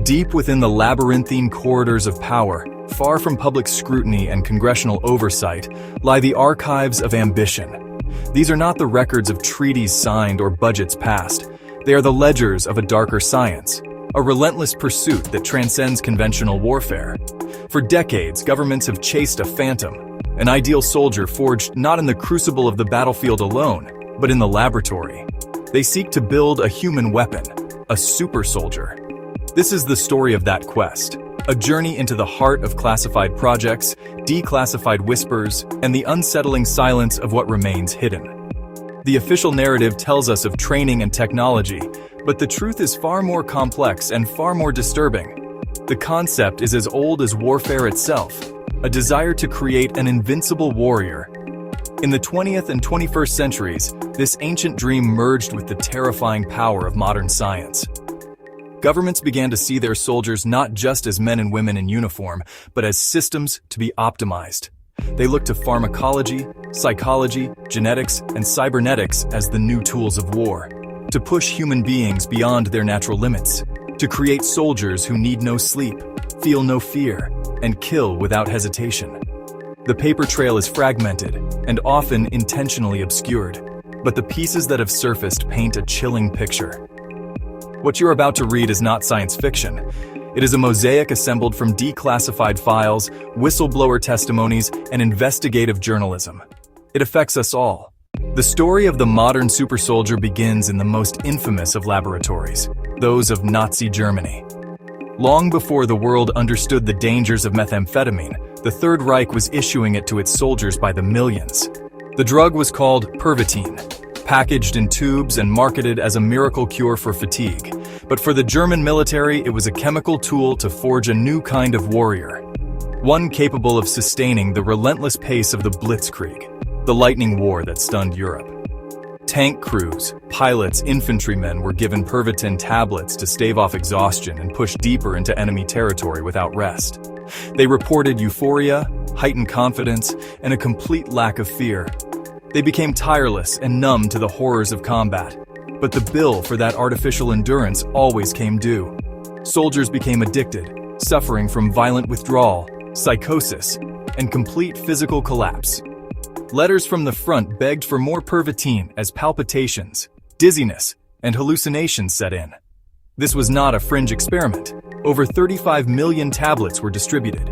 Deep within the labyrinthine corridors of power, far from public scrutiny and congressional oversight, lie the archives of ambition. These are not the records of treaties signed or budgets passed. They are the ledgers of a darker science, a relentless pursuit that transcends conventional warfare. For decades, governments have chased a phantom, an ideal soldier forged not in the crucible of the battlefield alone, but in the laboratory. They seek to build a human weapon, a super soldier. This is the story of that quest, a journey into the heart of classified projects, declassified whispers, and the unsettling silence of what remains hidden. The official narrative tells us of training and technology, but the truth is far more complex and far more disturbing. The concept is as old as warfare itself, a desire to create an invincible warrior. In the 20th and 21st centuries, this ancient dream merged with the terrifying power of modern science. Governments began to see their soldiers not just as men and women in uniform, but as systems to be optimized. They looked to pharmacology, psychology, genetics, and cybernetics as the new tools of war, to push human beings beyond their natural limits, to create soldiers who need no sleep, feel no fear, and kill without hesitation. The paper trail is fragmented and often intentionally obscured, but the pieces that have surfaced paint a chilling picture. What you're about to read is not science fiction. It is a mosaic assembled from declassified files, whistleblower testimonies, and investigative journalism. It affects us all. The story of the modern super soldier begins in the most infamous of laboratories, those of Nazi Germany. Long before the world understood the dangers of methamphetamine, the Third Reich was issuing it to its soldiers by the millions. The drug was called Pervitin, packaged in tubes and marketed as a miracle cure for fatigue. But for the German military, it was a chemical tool to forge a new kind of warrior, one capable of sustaining the relentless pace of the Blitzkrieg, the lightning war that stunned Europe. Tank crews, pilots, infantrymen were given Pervitin tablets to stave off exhaustion and push deeper into enemy territory without rest. They reported euphoria, heightened confidence, and a complete lack of fear. They became tireless and numb to the horrors of combat. But the bill for that artificial endurance always came due. Soldiers became addicted, suffering from violent withdrawal, psychosis, and complete physical collapse. Letters from the front begged for more Pervitin as palpitations, dizziness, and hallucinations set in. This was not a fringe experiment. Over 35 million tablets were distributed.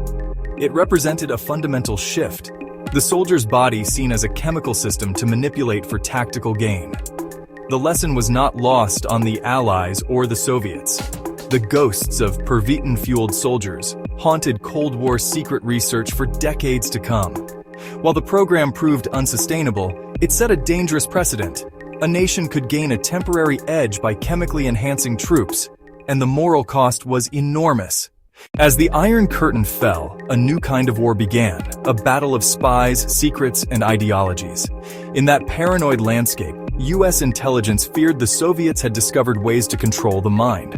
It represented a fundamental shift. The soldier's body seen as a chemical system to manipulate for tactical gain. The lesson was not lost on the Allies or the Soviets. The ghosts of Pervitin-fueled soldiers haunted Cold War secret research for decades to come. While the program proved unsustainable, it set a dangerous precedent. A nation could gain a temporary edge by chemically enhancing troops, and the moral cost was enormous. As the Iron Curtain fell, a new kind of war began, a battle of spies, secrets, and ideologies. In that paranoid landscape, U.S. intelligence feared the Soviets had discovered ways to control the mind.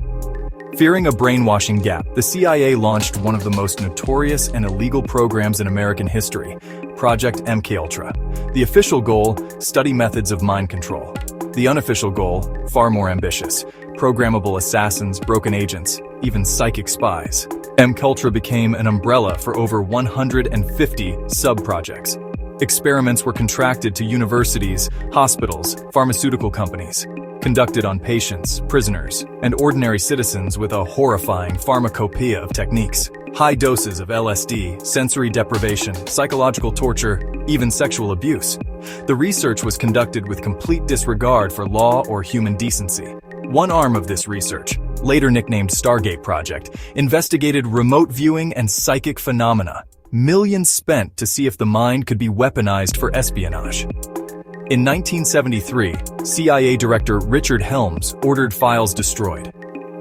Fearing a brainwashing gap, the CIA launched one of the most notorious and illegal programs in American history, Project MKUltra. The official goal, study methods of mind control. The unofficial goal, far more ambitious, programmable assassins, broken agents, even psychic spies. MKUltra became an umbrella for over 150 sub-projects. Experiments were contracted to universities, hospitals, pharmaceutical companies, conducted on patients, prisoners, and ordinary citizens with a horrifying pharmacopoeia of techniques. High doses of LSD, sensory deprivation, psychological torture, even sexual abuse. The research was conducted with complete disregard for law or human decency. One arm of this research, later nicknamed Stargate Project, investigated remote viewing and psychic phenomena. Millions spent to see if the mind could be weaponized for espionage. In 1973, CIA Director Richard Helms ordered files destroyed.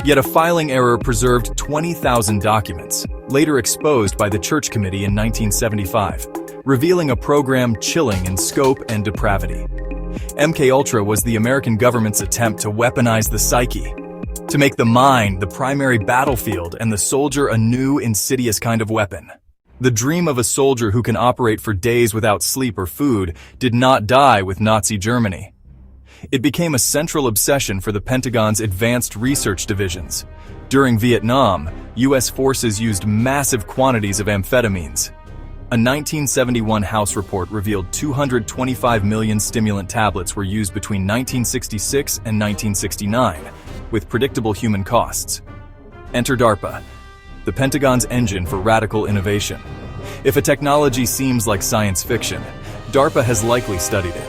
Yet a filing error preserved 20,000 documents, later exposed by the Church Committee in 1975, revealing a program chilling in scope and depravity. MKUltra was the American government's attempt to weaponize the psyche, to make the mind the primary battlefield and the soldier a new, insidious kind of weapon. The dream of a soldier who can operate for days without sleep or food did not die with Nazi Germany. It became a central obsession for the Pentagon's advanced research divisions. During Vietnam, US forces used massive quantities of amphetamines. A 1971 House report revealed 225 million stimulant tablets were used between 1966 and 1969, with predictable human costs. Enter DARPA, the Pentagon's engine for radical innovation. If a technology seems like science fiction, DARPA has likely studied it.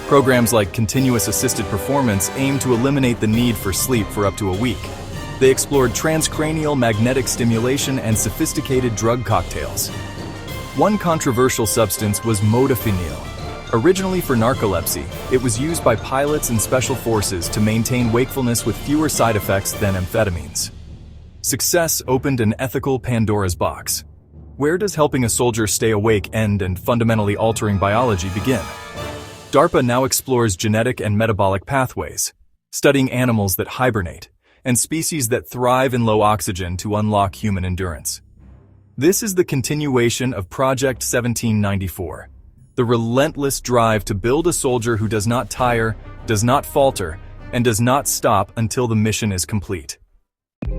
Programs like continuous assisted performance aim to eliminate the need for sleep for up to a week. They explored transcranial magnetic stimulation and sophisticated drug cocktails. One controversial substance was modafinil. Originally for narcolepsy, it was used by pilots and special forces to maintain wakefulness with fewer side effects than amphetamines. Success opened an ethical Pandora's box. Where does helping a soldier stay awake end and fundamentally altering biology begin? DARPA now explores genetic and metabolic pathways, studying animals that hibernate and species that thrive in low oxygen to unlock human endurance. This is the continuation of Project 1794, the relentless drive to build a soldier who does not tire, does not falter, and does not stop until the mission is complete.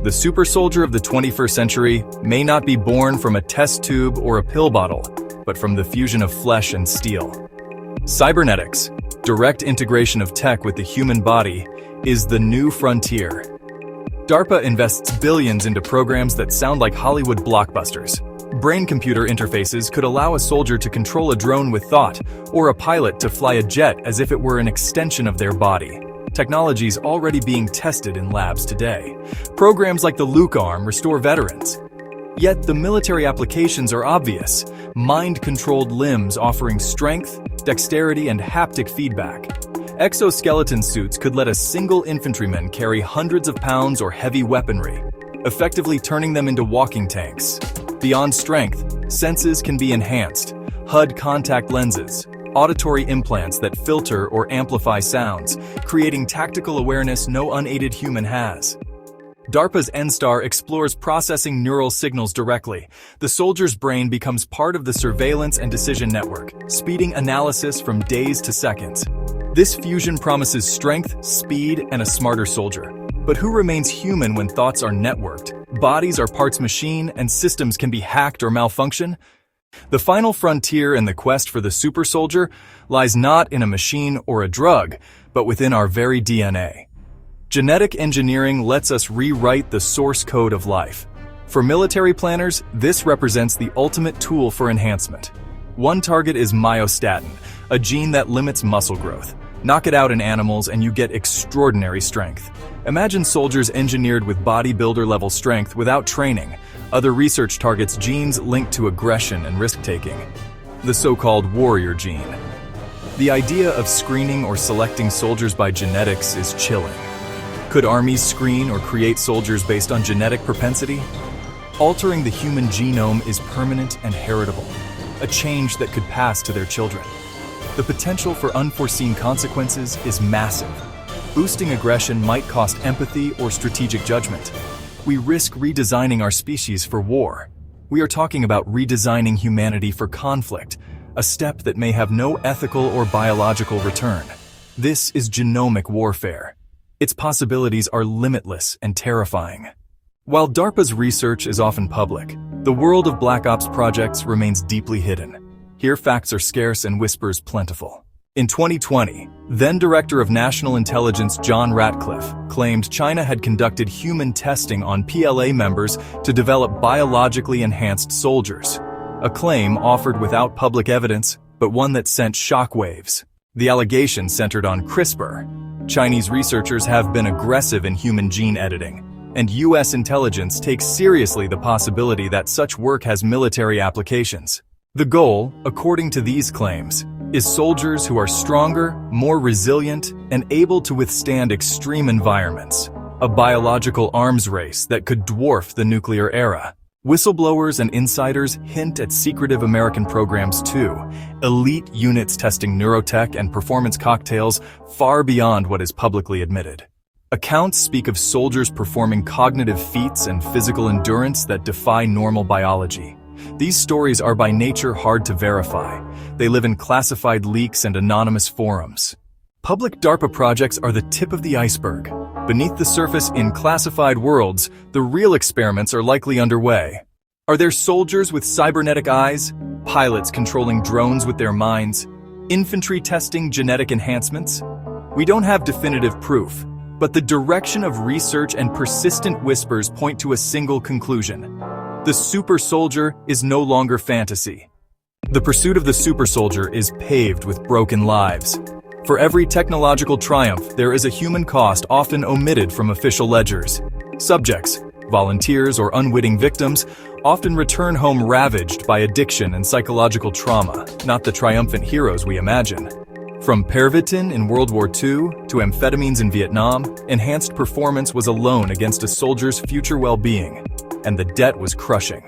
The super soldier of the 21st century may not be born from a test tube or a pill bottle, but from the fusion of flesh and steel. Cybernetics, direct integration of tech with the human body, is the new frontier. DARPA invests billions into programs that sound like Hollywood blockbusters. Brain-computer interfaces could allow a soldier to control a drone with thought, or a pilot to fly a jet as if it were an extension of their body. Technologies already being tested in labs today. Programs like the Luke Arm restore veterans. Yet the military applications are obvious. Mind-controlled limbs offering strength, dexterity, and haptic feedback. Exoskeleton suits could let a single infantryman carry hundreds of pounds or heavy weaponry, effectively turning them into walking tanks. Beyond strength, senses can be enhanced. HUD contact lenses, auditory implants that filter or amplify sounds, creating tactical awareness no unaided human has. DARPA's NSTAR explores processing neural signals directly. The soldier's brain becomes part of the surveillance and decision network, speeding analysis from days to seconds. This fusion promises strength, speed, and a smarter soldier. But who remains human when thoughts are networked? Bodies are parts machine, and systems can be hacked or malfunction? The final frontier in the quest for the super soldier lies not in a machine or a drug, but within our very DNA. Genetic engineering lets us rewrite the source code of life. For military planners, this represents the ultimate tool for enhancement. One target is myostatin, a gene that limits muscle growth. Knock it out in animals and you get extraordinary strength. Imagine soldiers engineered with bodybuilder-level strength without training. Other research targets genes linked to aggression and risk-taking. The so-called warrior gene. The idea of screening or selecting soldiers by genetics is chilling. Could armies screen or create soldiers based on genetic propensity? Altering the human genome is permanent and heritable, a change that could pass to their children. The potential for unforeseen consequences is massive. Boosting aggression might cost empathy or strategic judgment. We risk redesigning our species for war. We are talking about redesigning humanity for conflict, a step that may have no ethical or biological return. This is genomic warfare. Its possibilities are limitless and terrifying. While DARPA's research is often public, the world of Black Ops projects remains deeply hidden. Here facts are scarce and whispers plentiful. In 2020, then Director of National Intelligence John Ratcliffe claimed China had conducted human testing on PLA members to develop biologically enhanced soldiers. A claim offered without public evidence, but one that sent shockwaves. The allegation centered on CRISPR. Chinese researchers have been aggressive in human gene editing, and US intelligence takes seriously the possibility that such work has military applications. The goal, according to these claims, is soldiers who are stronger, more resilient, and able to withstand extreme environments. A biological arms race that could dwarf the nuclear era. Whistleblowers and insiders hint at secretive American programs too. Elite units testing neurotech and performance cocktails far beyond what is publicly admitted. Accounts speak of soldiers performing cognitive feats and physical endurance that defy normal biology. These stories are by nature hard to verify. They live in classified leaks and anonymous forums. Public DARPA projects are the tip of the iceberg, Beneath the surface in classified worlds, the real experiments are likely underway. Are there soldiers with cybernetic eyes? Pilots controlling drones with their minds? Infantry testing genetic enhancements? We don't have definitive proof, but the direction of research and persistent whispers point to a single conclusion. The super soldier is no longer fantasy. The pursuit of the super soldier is paved with broken lives. For every technological triumph, there is a human cost often omitted from official ledgers. Subjects, volunteers, or unwitting victims often return home ravaged by addiction and psychological trauma, not the triumphant heroes we imagine. From Pervitin in World War II to amphetamines in Vietnam, enhanced performance was a loan against a soldier's future well-being, and the debt was crushing.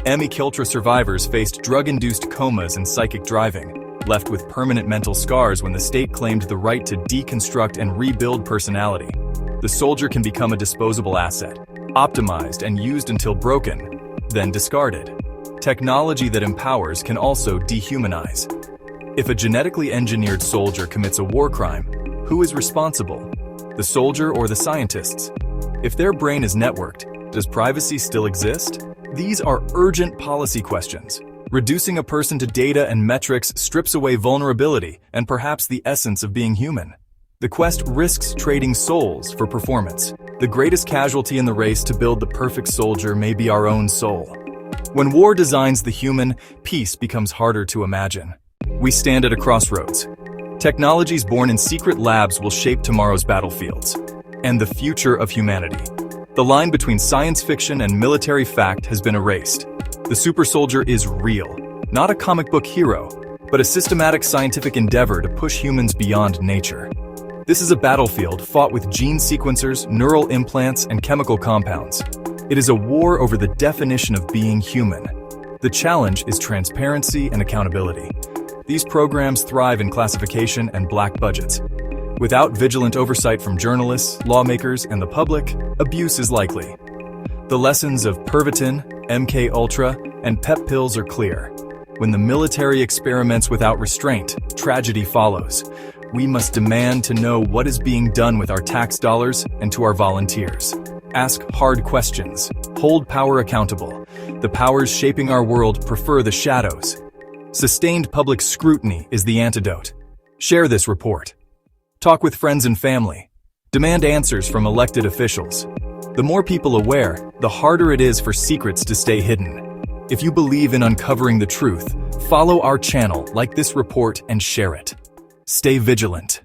MK survivors faced drug-induced comas and psychic driving, left with permanent mental scars when the state claimed the right to deconstruct and rebuild personality. The soldier can become a disposable asset, optimized and used until broken, then discarded. Technology that empowers can also dehumanize. If a genetically engineered soldier commits a war crime, who is responsible? The soldier or the scientists? If their brain is networked, does privacy still exist? These are urgent policy questions. Reducing a person to data and metrics strips away vulnerability and perhaps the essence of being human. The quest risks trading souls for performance. The greatest casualty in the race to build the perfect soldier may be our own soul. When war designs the human, peace becomes harder to imagine. We stand at a crossroads. Technologies born in secret labs will shape tomorrow's battlefields and the future of humanity. The line between science fiction and military fact has been erased. The super soldier is real, not a comic book hero, but a systematic scientific endeavor to push humans beyond nature. This is a battlefield fought with gene sequencers, neural implants, and chemical compounds. It is a war over the definition of being human. The challenge is transparency and accountability. These programs thrive in classification and black budgets. Without vigilant oversight from journalists, lawmakers, and the public, abuse is likely. The lessons of Pervitin, MK and PEP pills are clear. When the military experiments without restraint, tragedy follows. We must demand to know what is being done with our tax dollars and to our volunteers. Ask hard questions. Hold power accountable. The powers shaping our world prefer the shadows. Sustained public scrutiny is the antidote. Share this report. Talk with friends and family. Demand answers from elected officials. The more people aware, the harder it is for secrets to stay hidden. If you believe in uncovering the truth, follow our channel, like this report, and share it. Stay vigilant.